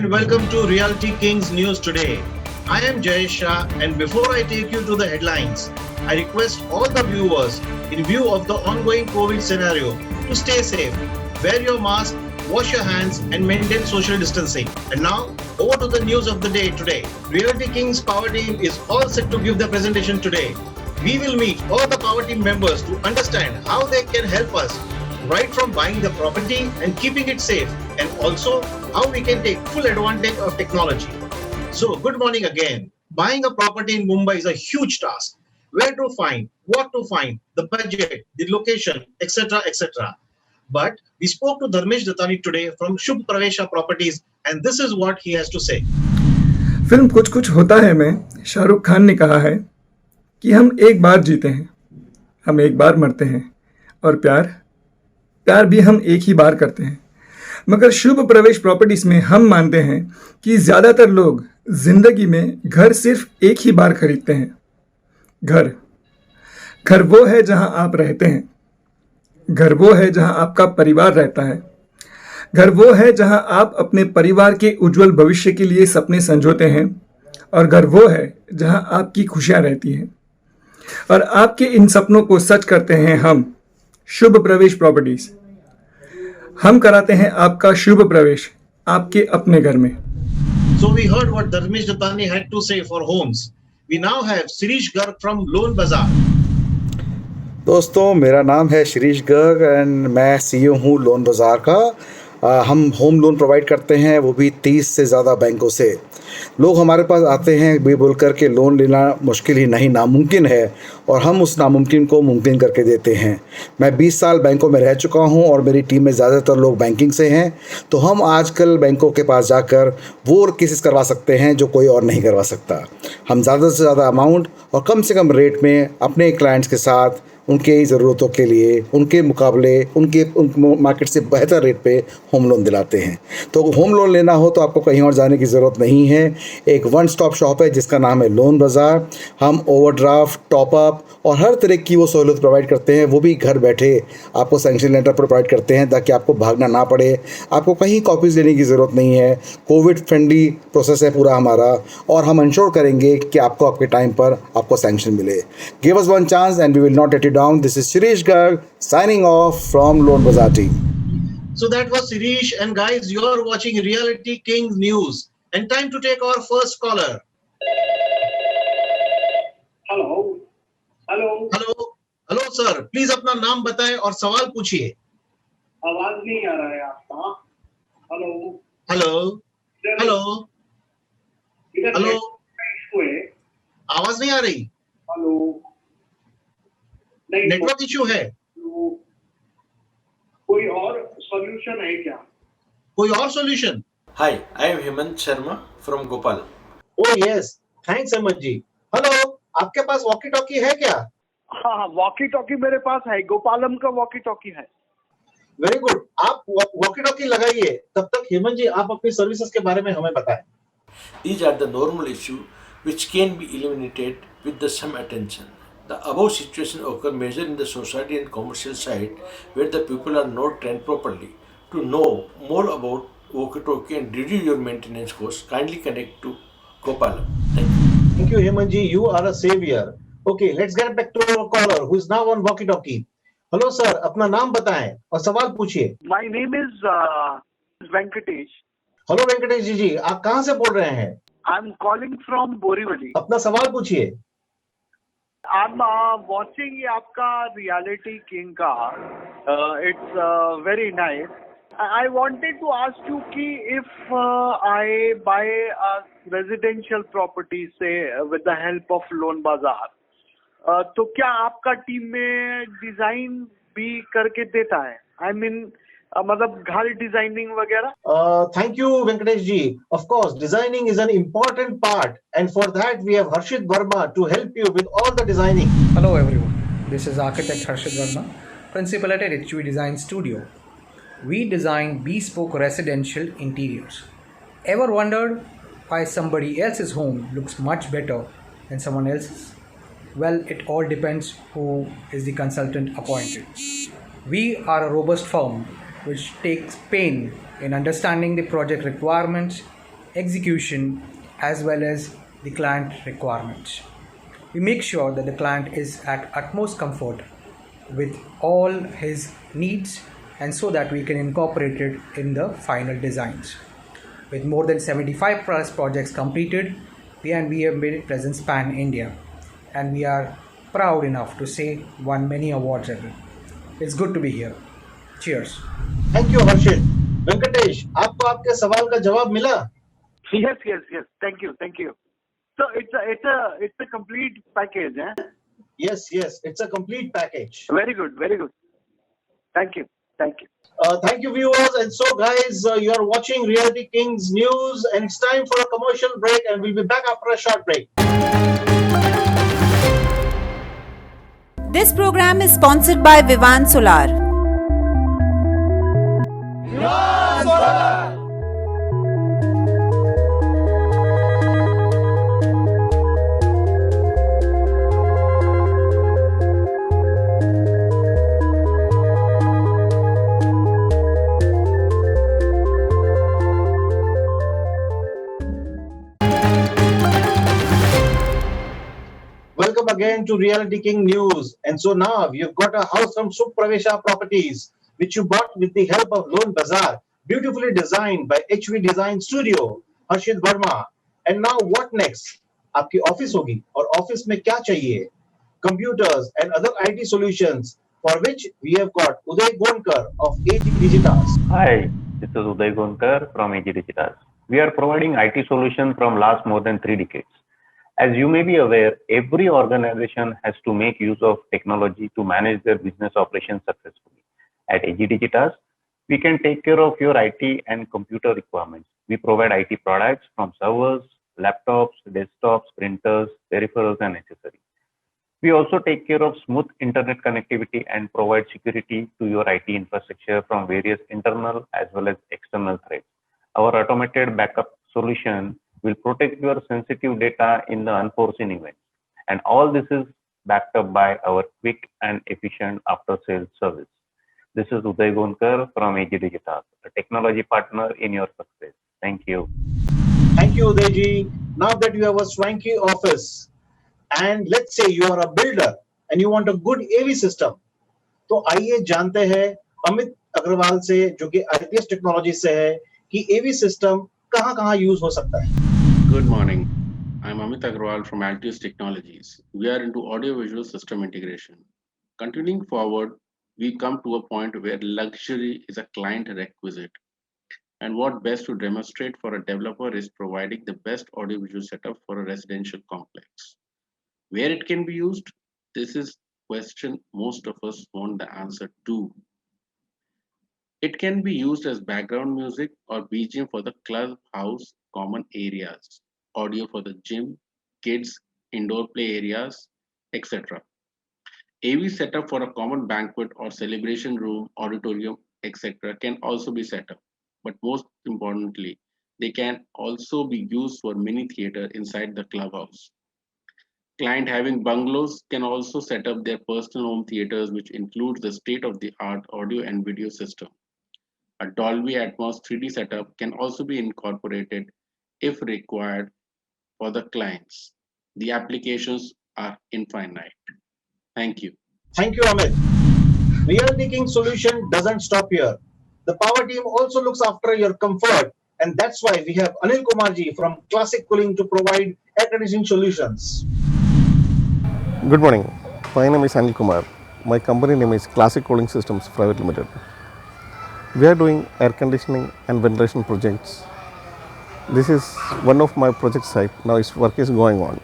and welcome to Reality Kings News Today. I am Jayesh Shah, and before I take you to the headlines, I request all the viewers, in view of the ongoing COVID scenario, to stay safe, wear your mask, wash your hands, and maintain social distancing. And now, over to the news of the day today. Reality Kings Power Team is all set to give the presentation today. We will meet all the Power Team members to understand how they can help us, right from buying the property and keeping it safe, and also how we can take full advantage of technology. So, good morning again. Buying a property in Mumbai is a huge task. Where to find, what to find, the budget, the location, etc., etc. But we spoke to Dharmesh Dattani today from Shubh Pravesha Properties, and this is what he has to say. Film कुछ कुछ होता है में शाहरुख खान ने कहा है कि हम एक बार जीते हैं, हम एक बार मरते हैं, और प्यार भी हम एक ही बार करते हैं। मगर शुभ प्रवेश प्रॉपर्टीज में हम मानते हैं कि ज़्यादातर लोग जिंदगी में घर सिर्फ एक ही बार खरीदते हैं। घर वो है जहां आप रहते हैं, घर वो है जहां आपका परिवार रहता है, घर वो है जहां आप अपने परिवार के उज्जवल भविष्य के लिए सपने संजोते हैं, और घर वो है जहां आपकी खुशियां रहती हैं। और आपके इन सपनों को सच करते हैं हम, शुभ प्रवेश प्रॉपर्टीज। हम कराते हैं आपका शुभ प्रवेश आपके अपने घर में। So we heard what Dharmesh Dattani had to say for homes. We now have Shirish Garg from Loan Bazaar. दोस्तों, मेरा नाम है शिरीष गर्ग एंड मैं सीईओ हूँ लोन बाज़ार का। हम होम लोन प्रोवाइड करते हैं, वो भी 30 से ज़्यादा बैंकों से। लोग हमारे पास आते हैं भी बोल कर के लोन लेना मुश्किल ही नहीं, नामुमकिन है, और हम उस नामुमकिन को मुमकिन करके देते हैं। मैं 20 साल बैंकों में रह चुका हूं और मेरी टीम में ज़्यादातर लोग बैंकिंग से हैं, तो हम आजकल बैंकों के पास जाकर वो केसेस करवा सकते हैं जो कोई और नहीं करवा सकता। हम ज़्यादा से ज़्यादा अमाउंट और कम से कम रेट में अपने क्लाइंट्स के साथ उनके ज़रूरतों के लिए, उनके मुकाबले, उनके मार्केट से बेहतर रेट पे होम लोन दिलाते हैं। तो होम लोन लेना हो तो आपको कहीं और जाने की ज़रूरत नहीं है। एक वन स्टॉप शॉप है जिसका नाम है लोन बाज़ार। हम ओवरड्राफ्ट, टॉपअप और हर तरह की वो सहूलत प्रोवाइड करते हैं, वो भी घर बैठे आपको सैंक्शन लेटर पर प्रोवाइड करते हैं ताकि आपको भागना ना पड़े, आपको कहीं कॉपीज़ लेने की ज़रूरत नहीं है। कोविड फ्रेंडली प्रोसेस है पूरा हमारा, और हम इंश्योर करेंगे कि आपको आपके टाइम पर आपको सैंक्शन मिले। Give us one chance and we will not let you down. This is Shirish Garg signing off from Loan Bazaar team. So that was Shirish, and guys, you're watching Reality Kings News, and time to take our first caller. Hello sir, please अपना नाम बताएं और सवाल पूछिए। आवाज नहीं आ रहा है आपका। हेलो आवाज नहीं आ रही। नेटवर्क इश्यू है। कोई और सॉल्यूशन है क्या? कोई और solution? Hi, I am Hemant Sharma from Gopal. Oh yes, thanks Hemant ji. Hello, आपके पास वॉकी टॉकी है क्या? हाँ, वॉकी टॉकी मेरे पास है, गोपालम का वॉकी टॉकी है। वेरी गुड, आप वॉकी टॉकी लगाइए। तब तक हेमंत जी आप अपनी सर्विसेज के बारे में हमें बताएं। These are the normal issues which can be eliminated with the some attention. The above situation occur major in the society and commercial side where the people are not trained properly. To know more about walkie-talkie and reduce your maintenance costs, kindly connect to Gopalam. Thank you. Thank you, Hemant ji. You are a savior. Okay, let's get back to our caller who is now on walkie-talkie. Hello, sir. अपना नाम बताएं और सवाल पूछिए। My name is Venkatesh. Hello Venkatesh ji, आप कहाँ से बोल रहे हैं? I'm calling from Borivali. अपना सवाल पूछिए। I'm watching आपका Reality King का. It's very nice. I wanted to ask you कि if I buy a residential property say with the help of Loan Bazaar, तो क्या आपका टीम में डिजाइन भी करके देता है? I mean मतलब घर डिजाइनिंग वगैरह? Thank you, Venkatesh ji. Of course, designing is an important part, and for that we have Harshit Verma to help you with all the designing. Hello everyone, this is architect Harshit Verma, principal at HV Design Studio. We design bespoke residential interiors. Ever wondered why somebody else's home looks much better than someone else's? Well, it all depends who is the consultant appointed. We are a robust firm which takes pain in understanding the project requirements execution, as well as the client requirements. We make sure that the client is at utmost comfort with all his needs, and so that we can incorporate it in the final designs. With more than 75 plus projects completed, we have made presence pan India, and we are proud enough to say won many awards ever. It's good to be here. Cheers. Thank you, Harshit. Venkatesh, आपको आपके सवाल का जवाब मिला? Yes, yes, yes. Thank you, thank you. So it's a complete package, eh? Yes, it's a complete package. Very good, very good. Thank you, thank you. Thank you, viewers. And so, guys, you are watching Reality Kings News, and it's time for a commercial break, and we'll be back after a short break. This program is sponsored by Vivan Solar. Welcome again to Reality King News. And so now you've got a house from Supravesha Properties, which you bought with the help of Loan Bazaar, beautifully designed by HV Design Studio, Harshit Verma. And now what next? आपकी office होगी और office में क्या चाहिए? Computers and other IT solutions, for which we have got Uday Gonkar of AG Digitas. Hi, this is Uday Gonkar from AG Digitas. We are providing IT solutions from last more than 3 decades. As you may be aware, every organization has to make use of technology to manage their business operations successfully. At AG Digitas, we can take care of your IT and computer requirements. We provide IT products from servers, laptops, desktops, printers, peripherals, and accessories. We also take care of smooth internet connectivity and provide security to your IT infrastructure from various internal as well as external threats. Our automated backup solution will protect your sensitive data in the unforeseen events. And all this is backed up by our quick and efficient after-sales service. This is Uday Gonkar from AG Digitas, a technology partner in your success. Thank you. Thank you, Udayji. Now that you have a swanky office, and let's say you are a builder and you want a good AV system, तो आइए जानते हैं अमित अग्रवाल से, जो कि IPS technology से है, कि AV सिस्टम कहाँ-कहाँ यूज हो सकता है. Good morning. I'm Amit Agrawal from Altius Technologies. We are into audio-visual system integration. Continuing forward, we come to a point where luxury is a client requisite. And what best to demonstrate for a developer is providing the best audio-visual setup for a residential complex. Where it can be used? This is a question most of us want the answer to. It can be used as background music or BGM for the clubhouse common areas, audio for the gym, kids, indoor play areas, etc. AV setup for a common banquet or celebration room, auditorium, etc. can also be set up. But most importantly, they can also be used for mini theater inside the clubhouse. Client having bungalows can also set up their personal home theaters, which includes the state-of-the-art audio and video system. A Dolby Atmos 3D setup can also be incorporated if required for the clients. The applications are infinite. Thank you. Thank you, Amit. Reality King solution doesn't stop here. The power team also looks after your comfort, and that's why we have Anil Kumarji from Classic Cooling to provide air conditioning solutions. Good morning. My name is Anil Kumar. My company name is Classic Cooling Systems Private Limited. We are doing air conditioning and ventilation projects. This is one of my project site. Now its work is going on.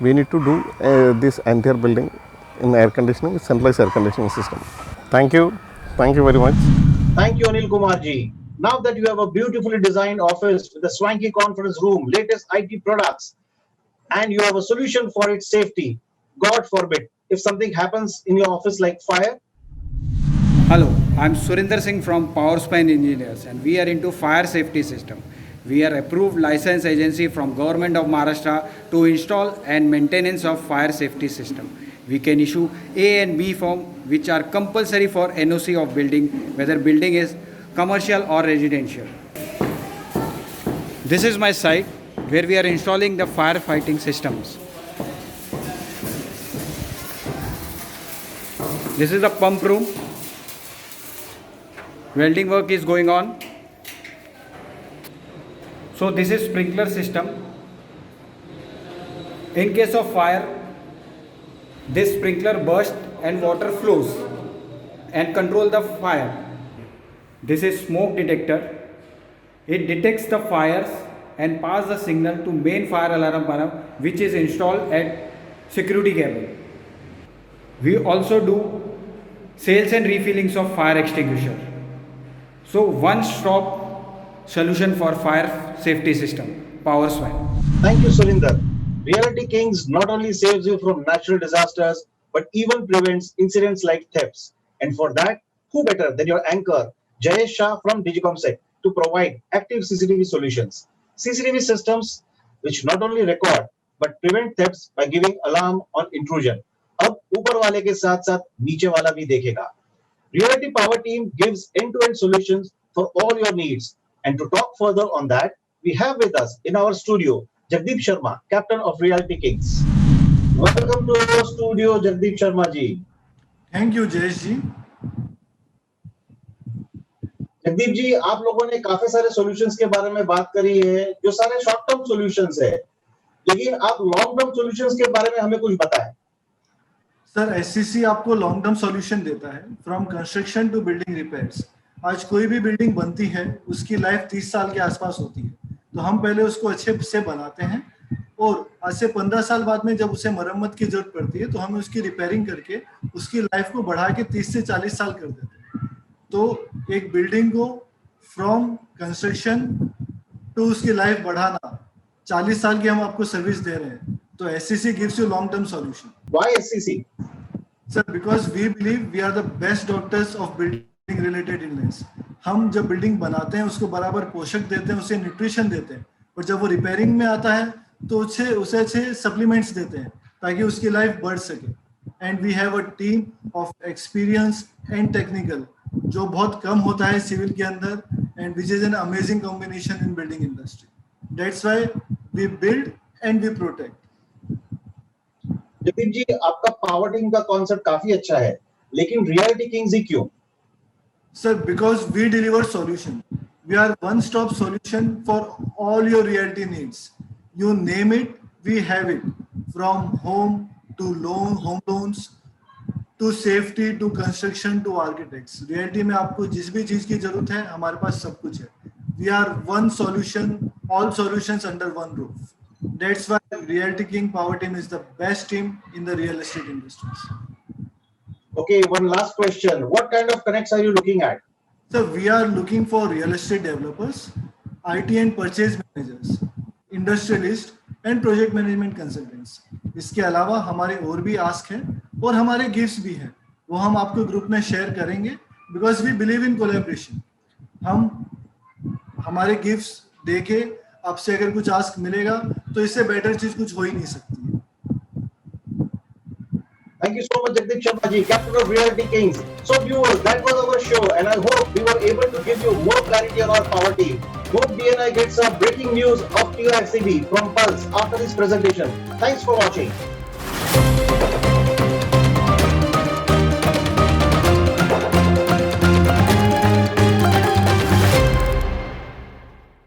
We need to do this entire building in air conditioning, centralized air conditioning system. Thank you. Thank you very much. Thank you, Anil Kumarji. Now that you have a beautifully designed office with a swanky conference room, latest IT products, and you have a solution for its safety, God forbid, if something happens in your office like fire. Hello, I'm Surinder Singh from PowerSpine Engineers, and we are into fire safety system. We are approved license agency from Government of Maharashtra to install and maintenance of fire safety system. We can issue A and B form, which are compulsory for NOC of building, whether building is commercial or residential. This is my site where we are installing the firefighting systems. This is the pump room. Welding work is going on. So this is sprinkler system. In case of fire, this sprinkler bursts and water flows and control the fire. This is smoke detector. It detects the fires and pass the signal to main fire alarm panel, which is installed at security cabin. We also do sales and refillings of fire extinguisher. So one-stop solution for fire safety system, PowerSpan. Thank you, Surinder. Realty Kings not only saves you from natural disasters, but even prevents incidents like thefts. And for that, who better than your anchor, Jayesh Shah from Digicomsec, to provide active CCTV solutions. CCTV systems which not only record but prevent thefts by giving alarm on intrusion. अब ऊपर वाले के साथ साथ नीचे वाला भी देखेगा. Realty Power Team gives end-to-end solutions for all your needs. And to talk further on that, we have with us in our studio Jagdeep Sharma, Captain of Realty Kings. Welcome to our studio, Jagdeep Sharma ji. Thank you, Jayesh ji. Jagdeep जी, आप लोगों ने काफी सारे solutions के बारे में बात करी है, जो सारे शॉर्ट टर्म सॉल्यूशंस है, लेकिन आप लॉन्ग टर्म सॉल्यूशंस के बारे में हमें कुछ बताएं. सर, एससीसी आपको लॉन्ग टर्म सॉल्यूशन देता है, from construction to building repairs. आज कोई भी बिल्डिंग बनती है, उसकी लाइफ 30 साल के आसपास होती है, तो हम पहले उसको अच्छे से बनाते हैं और आज से 15 साल बाद में जब उसे मरम्मत की जरूरत पड़ती है, तो हम उसकी रिपेयरिंग करके उसकी लाइफ को बढ़ा के 30 से 40 साल कर देते हैं. तो एक बिल्डिंग को फ्रॉम कंस्ट्रक्शन टू उसकी लाइफ बढ़ाना, 40 साल की हम आपको सर्विस दे रहे हैं. तो SCC gives you long term solution. Why SCC? Sir, because we believe we are the best doctors of building related illness. हम जब बिल्डिंग बनाते हैं उसको बराबर पोषक देते हैं, उसे न्यूट्रिशन देते हैं, और जब वो रिपेयरिंग में आता है तो उसे अच्छे सप्लीमेंट्स देते हैं ताकि उसकी लाइफ बढ़ सके. And we have a team of experience and technical, जो बहुत कम होता है सिविल के अंदर, and which is an amazing combination in building industry. That's why we build and we protect. Jagdeep ji, आपका पावर टीम का कॉन्सेप्ट काफी अच्छा है, लेकिन रियलिटी किंग्स ही क्यों? Sir, because we deliver solution. We are one stop solution for all your realty needs. You name it, we have it. From home to loan, home loans, to safety, to construction, to architects. Realty में आपको जिस भी चीज की जरूरत है, हमारे पास सब कुछ है. We are one solution, all solutions under one roof. That's why Realty King Power Team is the best team in the real estate industries. Okay, one last question. What kind of connects are you looking at? So we are looking for real estate developers, IT and purchase managers, industrialists and project management consultants. इसके अलावा हमारे और भी ask है और हमारे gifts भी हैं, वो हम आपको ग्रुप में शेयर करेंगे, because we believe in collaboration. हम हमारे गिफ्ट्स देके आपसे अगर कुछ आस्क मिलेगा तो इससे बेटर चीज कुछ हो ही नहीं सकती. Thank you so much, Jagdeep Sharma ji, Captain of Realty Kings. So viewers, that was our show, and I hope we were able to give you more clarity on our power team. Hope DNI gets some breaking news of TRCB from Pulse after this presentation. Thanks for watching.